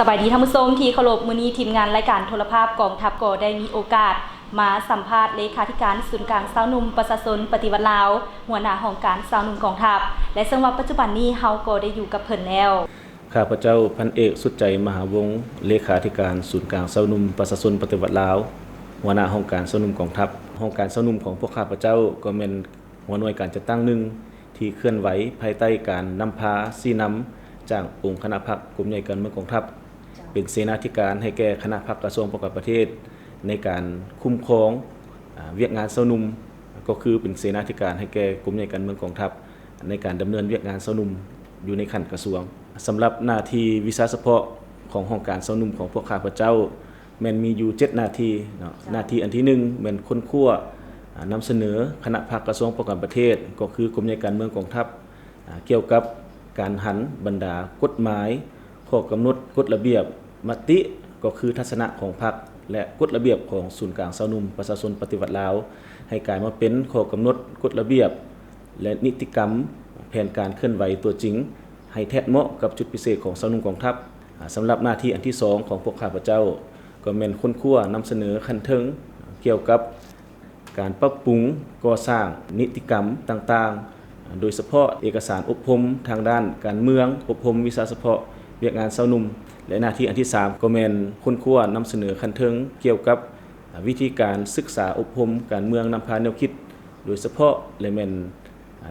สบายดีท่านผู้ชมที่เคารพมื้อนี้ทีมงานรายการโทรภาพกองทัพก็ได้มีโอกาสมาสัมภาษณ์เลขาธิการศูนย์กลางสาวหนุ่มประชาชนปฏิวัติลาวหัวหน้าของการสาวหนุ่มกองทัพและซึ่งว่าปัจจุบันนี้เฮาก็ได้อยู่กับเพิ่นแล้วข้าพเจ้าพันเอกสุดใจมหาวงศ์เลขาธิการศูนย์กลางสาวหนุ่มประชาชนปฏิวัติลาวหัวหน้าของการสาวหนุ่มกองทัพของการสาวหนุ่มของพวกข้าพเจ้าก็เป็นหัวหน่วยการจัดตั้งหนึ่งที่เคลื่อนไหวภายใต้การนำพาชี้นำจากองค์คณะพรรคกลุ่มใหญ่การเมืองกองทัพเป็นเสนาธิการให้แก่คณะพรรคกระทรวงป้องกันประเทศในการคุ้มครองเวียกงานสาวหนุ่มก็คือเป็นเสนาธิการให้แก่กลุ่มใหญ่การเมืองกองทัพในการดำเนินเวียกงานสาวหนุ่มอยู่ในขั้นกระทรวงสำหรับหน้าที่วิชาเฉพาะของห้องการสาวหนุ่มของพวกข้าพเจ้าแม่นมีอยู่7หน้าที่เนาะหน้าที่อันที่1แม่นค้นคว้านำเสนอคณะพรรคกระทรวงป้องกันประเทศก็คือกลุ่มใหญ่การเมืองกองทัพเกี่ยวกับการหันบรรดากฎหมายข้อกำหนดกฎระเบียบมติก็คือทัศนะของพรรคและกฎระเบียบของศูนย์กลางสาวหนุ่มประชาชนปฏิวัติลาวให้กลายมาเป็นข้อกำหนดกฎระเบียบและนิติกรรมแผนการเคลื่อนไหวตัวจริงให้แทะเหมาะกับจุดพิเศษของสาวหนุ่มกองทัพสำหรับหน้าที่อันที่2ของพวกข้าพเจ้าก็แม่นค้นคว้านำเสนอขั้นถึงเกี่ยวกับการปรับปรุงก่อสร้างนิติกรรมต่างๆโดยเฉพาะเอกสารอบรมทางด้านการเมืองอบรมวิชาเฉพาะเวียกงานสาวหนุ่มและหน้าที่อันที่3ก็แม่นค้นคว้านำเสนอขั้นถึงเกี่ยวกับวิธีการศึกษาอบรมการเมืองนำพาแนวคิดโดยเฉพาะและแม่น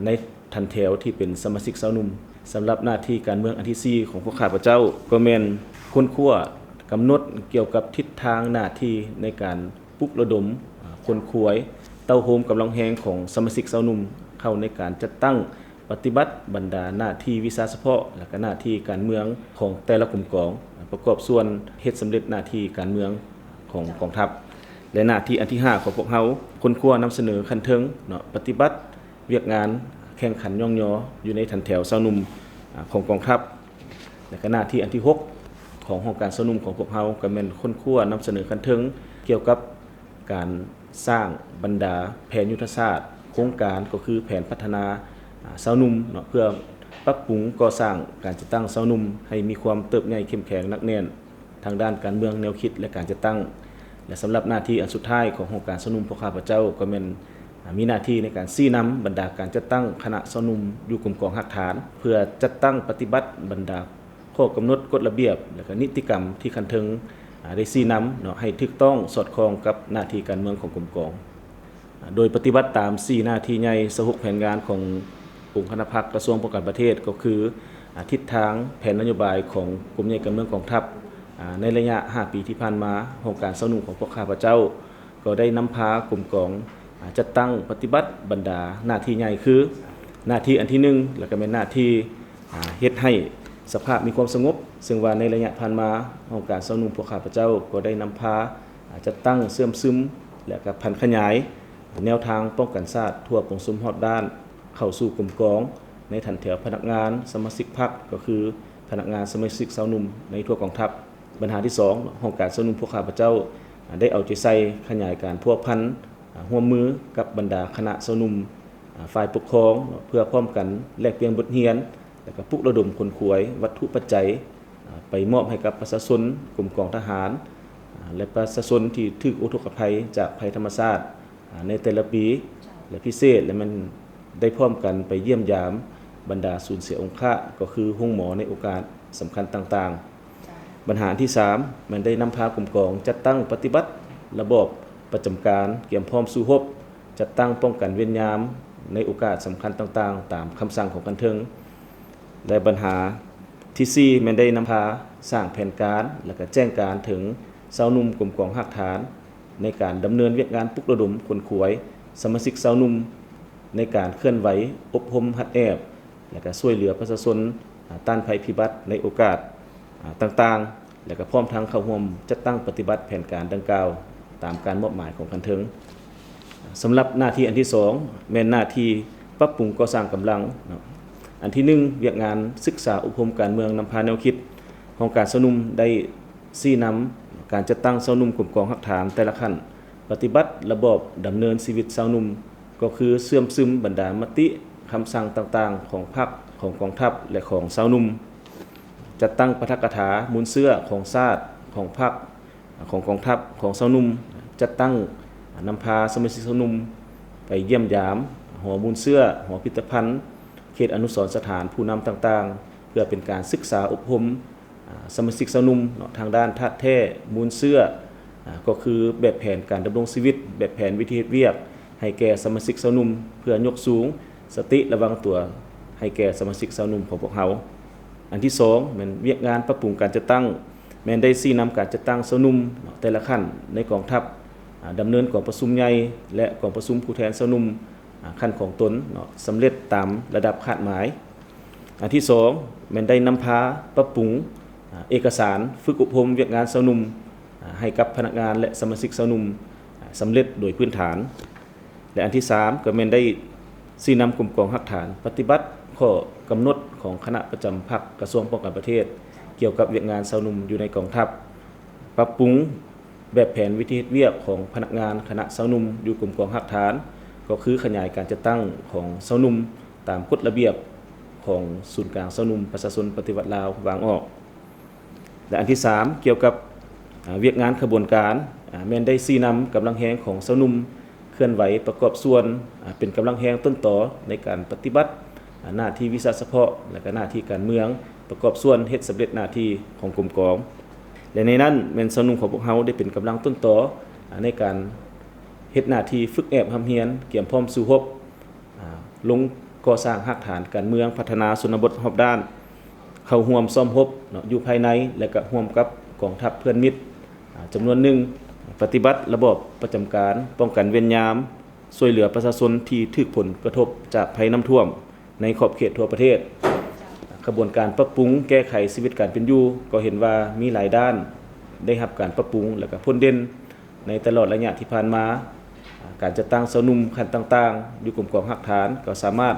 ในทันแถวที่เป็นสมาชิกสาวหนุ่มสำหรับหน้าที่การเมืองอันที่4ของพวกข้าพเจ้าก็แม่นค้นคว้ากำหนดเกี่ยวกับทิศทางหน้าที่ในการปลุกระดมคนขวยเต้าโฮมกำลังแหงของสมาชิกสาวหนุ่มเข้าในการจัดตั้งปฏิบัติบรรดาหน้าที่วิชาเฉพาะและก็หน้าที่การเมืองของแต่ละกลุ่มกองประกอบส่วนเฮ็ดสำเร็จหน้าที่การเมืองของกองทัพและหน้าที่อันที่5ของพวกเฮาค้นคว้านำเสนอขั้นถึงเนาะปฏิบัติเวียกงานแข่งขันย่องยออยู่ในทันแถวสาวหนุ่มของกองทัพและก็หน้าที่อันที่6ของห้องการสาวหนุ่มของพวกเฮาก็แม่นค้นคว้านำเสนอขั้นถึงเกี่ยวกับการสร้างบรรดาแผนยุทธศาสตร์โครงการก็คือแผนพัฒนาสาวหนุ่มเนาะเพื่อปรับปรุงก่อสร้างการจัดตั้งสาวหนุ่มให้มีความเติบใหญ่เข้มแข็งหนักแน่นทางด้านการเมืองแนวคิดและการจัดตั้งและสำหรับหน้าที่อันสุดท้ายขององค์การสาวหนุ่มพวกข้าพเจ้าก็เป็นมีหน้าที่ในการชี้นำบรรดาการจัดตั้งคณะสาวหนุ่มอยู่กลุ่มกองหักฐานเพื่อจัดตั้งปฏิบัติบรรดาข้อกำหนดกฎระเบียบและก็นิติกรรมที่คันถึงได้ชี้นำเนาะให้ถูกต้องสอดคล้องกับหน้าที่การเมืองของกลุ่มกองโดยปฏิบัติตาม4หน้าที่ใหญ่สรุปแผนงานขององค์คณะพรรคกระทรวงป้องกันประเทศก็คือทิศทางแผนนโยบายของกลุ่มใหญ่การเมืองกองทัพในระยะ5ปีที่ผ่านมาโครงการสาวหนุ่มของพวกข้าพเจ้าก็ได้นำพากลุ่มกองจัดตั้งปฏิบัติบรรดาหน้าที่ใหญ่คือหน้าที่อันที่1แล้วก็เป็นหน้าที่เฮ็ดให้สภาพมีความสงบซึ่งว่าในระยะผ่านมาโครงการสาวหนุ่มพวกข้าพเจ้าก็ได้นำพาจัดตั้งเสื่อมซึมและก็พันขยายแนวทางป้องกันชาติทั่วกองสุมฮอดด้านเข้าสู่กลุ่มกองในทันแถวพนักงานสมาชิกพรรคก็คือพนักงานสมาชิกสาวหนุ่มในทั่วกองทัพปัญหาที่2ของการสาวหนุ่มพวกข้าพเจ้าได้เอาใจใส่ขยายการพัวพันร่วมมือกับบรรดาคณะสาวหนุ่มฝ่ายปกครองเพื่อพร้อมกันแลกเปลี่ยนบทเรียนและก็ปลุกระดมคนขวยวัตถุปัจจัยไปมอบให้กับประชาชนกลุ่มกองทหารและประชาชนที่ถูกอุทกภัยจากภัยธรรมชาติในแต่ละปีและพิเศษและมันได้พร้อมกันไปเยี่ยมยามบรรดาสูญเสียองค์ก็คือห้องหมอในโอกาสสำคัญต่างๆปัญหาที่3มันได้นำพากลุ่มกองจัดตั้งปฏิบัติระบบประจำการเกี่ยมพร้อมสู้รบจัดตั้งป้องกันเวียนยามในโอกาสสำคัญต่างๆตามคำสั่งของกันเทิงและปัญหาที่4มันได้นำพาสร้างแผนการและก็แจ้งการถึงสาวหนุ่มกลุ่มกองหักฐานในการดำเนินเวียกงานปลุกระดมคนขวยสมาชิกสาวหนุ่มในการเคลื่อนไหวอบรมหัดแอบและก็ช่วยเหลือประชาชนต้านภัยพิบัติในโอกาสต่างๆและก็พร้อมทั้งเข้าร่วมจัดตั้งปฏิบัติแผนการดังกล่าวตามการมอบหมายของกันเทิงสำหรับหน้าที่อันที่2แม่นหน้าที่ปรับปรุงก่อสร้างกำลังอันที่1เวียกงานศึกษาอบรมการเมืองนำพาแนวคิดของการสาวหนุ่มได้ชี้นำการจัดตั้งสาวหนุ่มกลุ่มกองหักฐานแต่ละขั้นปฏิบัติระบบดำเนินชีวิตสาวหนุ่มก็คือเสื่อมซึมบรรดามติคำสั่งต่างๆของพรรคของกองทัพและของสาวหนุ่ม จัดตั้งปาฐกถามูลเสื้อของชาติของพรรคของกองทัพของชาวนุ่มจัดตั้งนำพาสมาชิกชาวนุ่มไปเยี่ยมยามหอมูลเสื้อหอพิพิธภัณฑ์เขตอนุสรณ์สถานผู้นำต่างๆเพื่อเป็นการศึกษาอบรมสมาชิกชาวนุ่มทางด้านธาตุแท้มูลเสื้อก็คือแบบแผนการดำรงชีวิตแบบแผนวิธีเวียกให้แก่สมาชิกชาวนุ่มเพื่อยกสูงสติระวังตัวให้แก่สมาชิกชาวนุ่มของพวกเขาอันที่2แม่นเวียกงานปรับปรุงการจัดตั้งแม่นได้ชี้นำการจัดตั้งชาวนุ่มแต่ละขั้นในกองทัพดำเนินกองประชุมใหญ่และกองประชุมผู้แทนชาวนุ่มขั้นของตนสำเร็จตามระดับคาดหมายอันที่2แม่นได้นำพาปรับปรุงเอกสารฝึกอบรมเวียกงานชาวนุ่มให้กับพนักงานและสมาชิกชาวนุ่มสำเร็จโดยพื้นฐานและอันที่3ก็แม่นได้ชี้นำกลุ่มกองหักฐานปฏิบัติข้อกำหนดของคณะประจำพรรคกระทรวงป้องกันประเทศเกี่ยวกับเวียกงานชาวนุ่มอยู่ในกองทัพปรับปรุงแบบแผนวิธีเวียกของพนักงานคณะชาวนุ่มอยู่กลุ่มกองหักฐานก็คือขยายการจัดตั้งของชาวนุ่มตามกฎระเบียบของศูนย์กลางชาวนุ่มประชาชนปฏิวัติลาววางออกและอันที่3เกี่ยวกับเวียกงานขบวนการแม่นได้ชี้นำกำลังแรงของชาวนุ่มเคลื่อนไหวประกอบส่วนเป็นกำลังแรงต้นต่อในการปฏิบัติหน้าที่วิชาเฉพาะและก็หน้าที่การเมืองประกอบส่วนเฮ็ดสำเร็จหน้าที่ของกลุ่มกองและในนั้นแม่นชาวนุ่มของพวกเฮาได้เป็นกำลังต้นต่อในการเฮ็ดหน้าที่ฝึกแอบหำเฮียนเกี่ยมพร้อมสู่รบลงก่อสร้างรากฐานการเมืองพัฒนาชนบทรอบด้านเข้าร่วมซ่อมรบอยู่ภายในและก็ร่วมกับกองทัพเพื่อนมิตรจำนวนหนึ่งปฏิบัติระบบประจำการป้องกันเวรยามช่วยเหลือประชาชนที่ถูกผลกระทบจากภัยน้ำท่วมในขอบเขตทั่วประเทศกระบวนการปรับปรุงแก้ไขชีวิตการเป็นอยู่ก็เห็นว่ามีหลายด้านได้รับการปรับปรุงและก็พ้นเด่นในตลอดระยะที่ผ่านมาการจัดตั้งชาวนุ่มขั้นต่างๆอยู่กลุ่มกองหักฐานก็สามารถ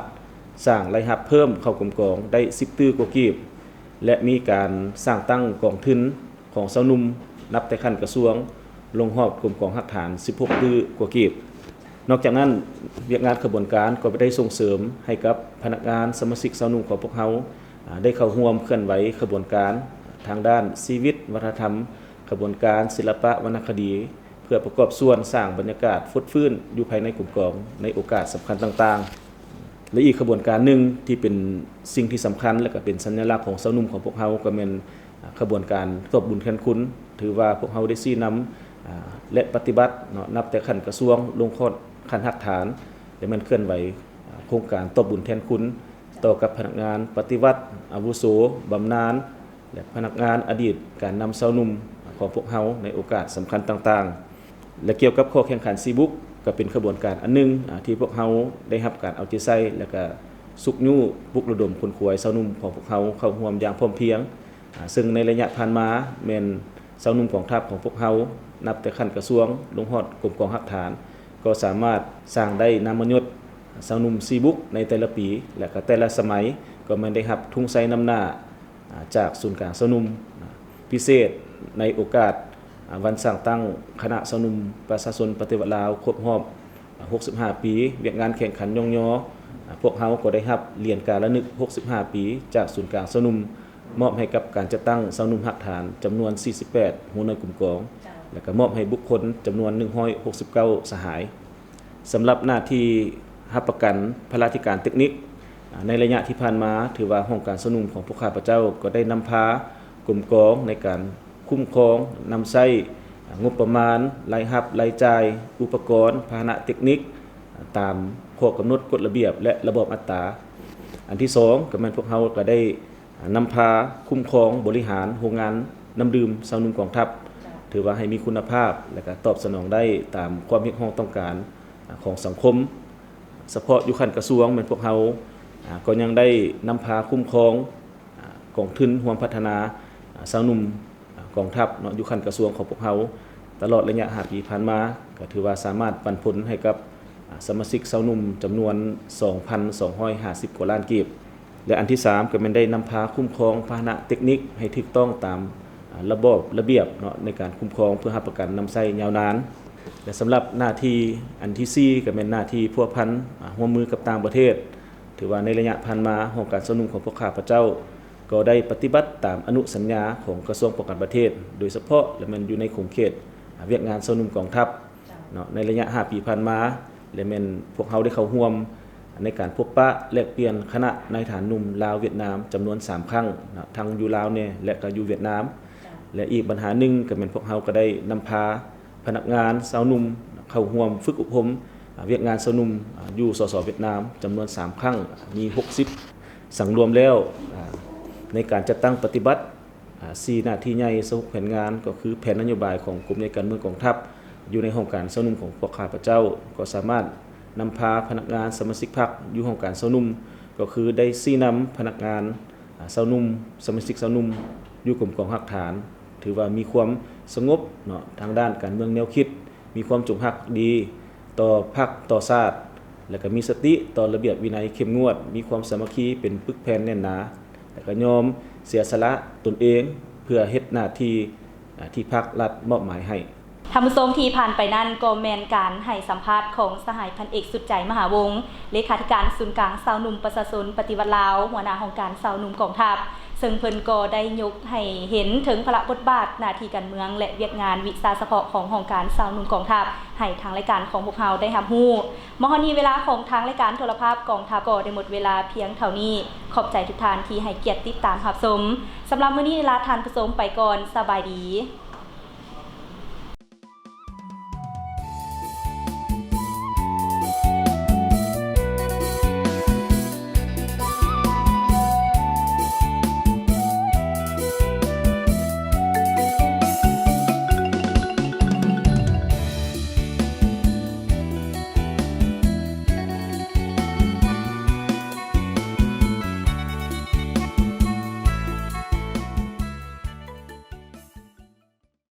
สร้างรายรับเพิ่มเข้ากลุ่มกองได้10ตื้อกว่ากีบและมีการสร้างตั้งกองทุนของชาวนุ่มนับแต่ขั้นกระทรวงลงหอบกลุ่มกองหักฐาน16ตื้อกว่ากีบนอกจากนั้นเวียกงานขบวนการก็ได้ส่งเสริมให้กับพนักงานสมาชิกชาวนุ่มของพวกเขาได้เข้าร่วมเคลื่อนไหวขบวนการทางด้านชีวิตวัฒนธรรมขบวนการศิลปะวรรณคดีเพื่อประกอบส่วนสร้างบรรยากาศฟดฟื้นอยู่ภายในกลุ่มกองในโอกาสสำคัญต่างๆและอีกขบวนการหนึ่งที่เป็นสิ่งที่สำคัญและก็เป็นสัญลักษณ์ของชาวนุ่มของพวกเขาก็เป็นขบวนการตบบุญแทนคุณถือว่าพวกเขาได้ชี้นำและปฏิบัตินับแต่ขั้นกระทรวงลงขั้นหักฐานและมันเคลื่อนไหวโครงการตบบุญแทนคุณต่อกับพนักงานปฏิวัติอาวุโสบำนาญและพนักงานอดีตการนำชาวนุ่มของพวกเขาในโอกาสสำคัญต่างๆและเกี่ยวกับข้อแข่งขันซีบุ๊กก็เป็นขบวนการอันนึงที่พวกเขาได้รับการเอาใจใส่และก็สุกยู่ปลุกระดมคนขวยชาวนุ่มของพวกเขาเข้าร่วมอย่างพร้อมเพรียงซึ่งในระยะผ่านมาแม่นชาวนุ่มกองทัพของพวกเขานับแต่ขั้นกระทรวงลงฮอดกรมกองหักฐานก็สามารถสร้างได้นามยศชาวนุ่มซีบุ๊กในแต่ละปีและก็แต่ละสมัยก็มันได้รับทุ่งไซน้ำหน้าจากศูนย์กลางชาวนุ่มพิเศษในโอกาสวันสร้างตั้งคณะชาวนุ่มประชาชนปฏิวัติลาวครบรอบ65 ปีเวียกงานแข่งขันย่องยอพวกเขาก็ได้รับเหรียญการระลึก65 ปีจากศูนย์กลางชาวนุ่มมอบให้กับการจัดตั้งชาวนุ่มหักฐานจำนวน48หัวหน่วยกลุ่มกองและก็มอบให้บุคคลจำนวน169สหายสำหรับหน้าที่รับประกันพระราชการเทคนิคในระยะที่ผ่านมาถือว่าห้องการชาวนุ่มของพวกข้าพเจ้าก็ได้นำพากลุ่มกองในการคุ้มครองนำใช้งบประมาณรายรับรายจ่ายอุปกรณ์พาหนะเทคนิคตามข้อกำหนดกฎระเบียบและระบบอัตราอันที่2ก็แม่นพวกเขาก็ได้นำพาคุ้มครองบริหารโรงงานน้ำดื่มชาวนุ่มกองทัพถือว่าให้มีคุณภาพและก็ตอบสนองได้ตามความเรียกร้องต้องการของสังคมเฉพาะอยู่ขั้นกระทรวงแม่นพวกเขาก็ยังได้นำพาคุ้มครองกองทุนร่วมพัฒนาชาวนุ่มกองทัพอยู่ขั้นกระทรวงของพวกเขาตลอดระยะ5 ปีผ่านมาก็ถือว่าสามารถปันผลให้กับสมาชิกชาวนุ่มจำนวน 2,250 กว่าล้านกีบและอันที่3ก็แม่นได้นำพาคุ้มครองพาหนะเทคนิคให้ถูกต้องตามระเบียบในการคุ้มครองเพื่อรับประกันนำใช้ยาวนานและสำหรับหน้าที่อันที่4ก็เป็นหน้าที่พัวพันร่วมมือกับต่างประเทศถือว่าในระยะผ่านมาองค์การชาวนุ่มของพวกข้าพเจ้า ก็ได้ปฏิบัติตามอนุสัญญาของกระทรวงป้องกันประเทศโดยเฉพาะและมันอยู่ในขอบเขตเวียกงานเซานุ่มกองทัพเนาะในระยะ5ปีผ่านมาและแม่นพวกเฮาได้เข้าร่วมในการพบปะแลกเปลี่ยนคณะนายทหารหนุ่มลาวเวียดนามจำนวน3ครั้งนะทั้งอยู่ลาวเนี่ยและก็อยู่เวียดนามและอีกปัญหาหนึ่งก็แม่นพวกเฮาก็ได้นำพาพนักงานสาวหนุ่มเข้าร่วมฝึกอบรมเวียกงานสาวหนุ่มอยู่สสเวียดนามจำนวน3ครั้งมี60สังรวมแล้วในการจัดตั้งปฏิบัติ4หน้าที่ใหญ่สรุปแผนงานก็คือแผนนโยบายของกรมในวยการเมืองกองทัพอยู่ในห้องการสาวหนุ่มของพวกข้าพเจ้าก็สามารถนำพาพนักงานสมาชิกพรรคอยู่ห้องการสาวหนุ่มก็คือได้ชี้นำพนักงานสาวหนุ่มสมาชิกสาวหนุ่มอยู่กลุ่มกองหักฐานถือว่ามีความสงบเนาะทางด้านการเมืองแนวคิดมีความจงรักดีต่อพรรคต่อชาติและก็มีสติต่อระเบียบวินัยเข้มงวดมีความสามัคคีเป็นปึกแผ่นแน่นหนาและก็ยอมเสียสละตนเองเพื่อเฮ็ดหน้าที่ที่พรรครัฐมอบหมายให้ท่านผู้ชมที่ผ่านไปนั่นก็แมนการให้สัมภาษณ์ของสหายพันเอกสุดใจมหาวงศ์เลขาธิการศูนย์กลางสาวหนุ่มประชาชนปฏิวัติลาวหัวหน้าองค์การสาวหนุ่มกองทัพซึ่งเพิ่นก็ได้ยกให้เห็นถึงพระบทบาทหน้าที่การเมืองและเวียกงานวิชาเฉพาะขององค์การสาวหนุ่มกองทัพให้ทางรายการของพวกเราได้รับรู้มหนี้เวลาของทางรายการโทรภาพกองทัพก็ได้หมดเวลาเพียงเท่านี้ขอบใจทุกท่านที่ให้เกียรติติดตามรับชมสำหรับมื้อนี้ลาท่านผู้ชมไปก่อนสบายดี